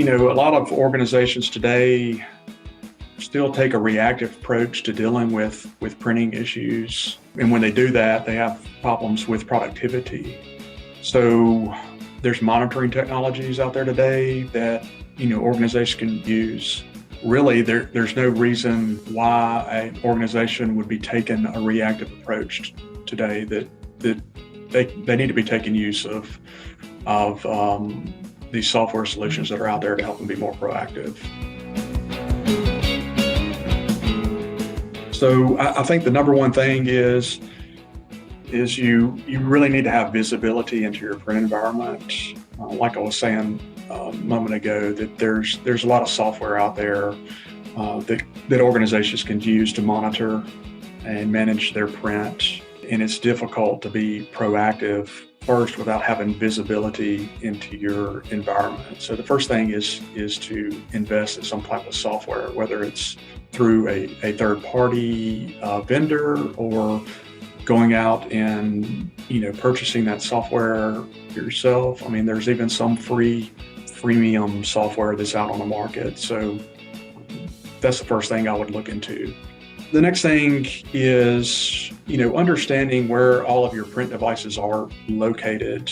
A lot of organizations today still take a reactive approach to dealing with printing issues. And when they do that, they have problems with productivity. So there's monitoring technologies out there today that, organizations can use. Really, there's no reason why an organization would be taking a reactive approach today, that they need to be taking use of these software solutions that are out there to help them be more proactive. So I think the number one thing is you really need to have visibility into your print environment. Like I was saying a moment ago, that there's a lot of software out there that organizations can use to monitor and manage their print. And it's difficult to be proactive first without having visibility into your environment. So the first thing is to invest in some type of software, whether it's through a third-party vendor or going out and purchasing that software yourself. I mean, there's even some freemium software that's out on the market. So that's the first thing I would look into. The next thing is, understanding where all of your print devices are located.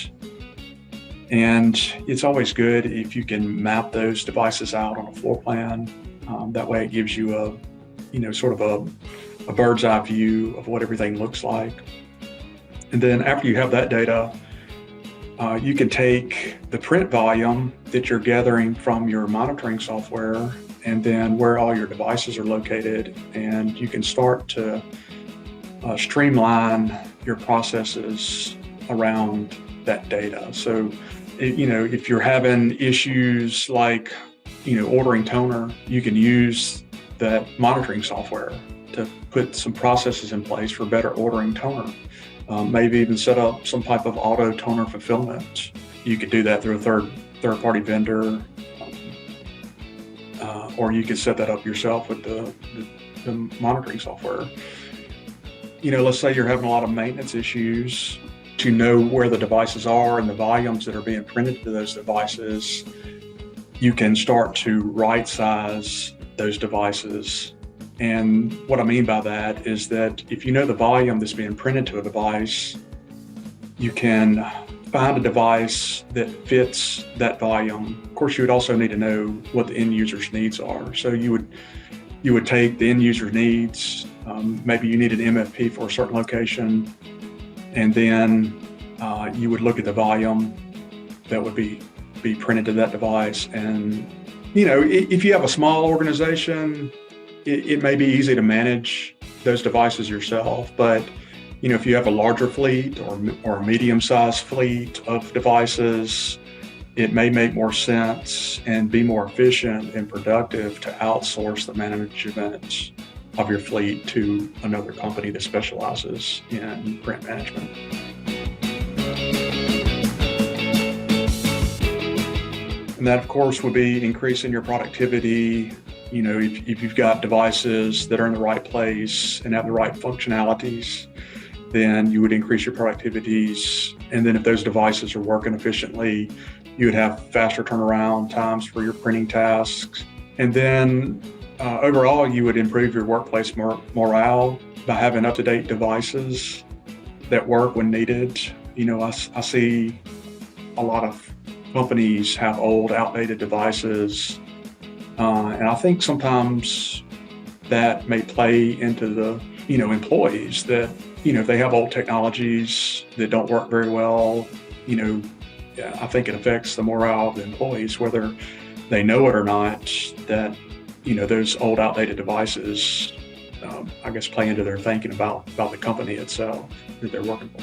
And it's always good if you can map those devices out on a floor plan. That way it gives you a bird's eye view of what everything looks like. And then after you have that data, you can take the print volume that you're gathering from your monitoring software and then where all your devices are located, and you can start to streamline your processes around that data. So, if you're having issues like, ordering toner, you can use that monitoring software to put some processes in place for better ordering toner. Maybe even set up some type of auto toner fulfillment. You could do that through a third-party vendor, or you could set that up yourself with the monitoring software. Let's say you're having a lot of maintenance issues. To know where the devices are and the volumes that are being printed to those devices, you can start to right-size those devices. And what I mean by that is that if you know the volume that's being printed to a device, you can find a device that fits that volume. Of course, you would also need to know what the end user's needs are. So you would take the end user's needs. Maybe you need an MFP for a certain location, and then you would look at the volume that would be printed to that device. And if you have a small organization, it may be easy to manage those devices yourself. But if you have a larger fleet or a medium-sized fleet of devices, it may make more sense and be more efficient and productive to outsource the management of your fleet to another company that specializes in print management. And that, of course, would be increasing your productivity. If you've got devices that are in the right place and have the right functionalities, then you would increase your productivities. And then if those devices are working efficiently, you would have faster turnaround times for your printing tasks. And then overall, you would improve your workplace morale by having up-to-date devices that work when needed. I see a lot of companies have old, outdated devices. And I think sometimes that may play into the, employees that, if they have old technologies that don't work very well, I think it affects the morale of the employees, whether they know it or not, that, those old, outdated devices, play into their thinking about the company itself that they're working for.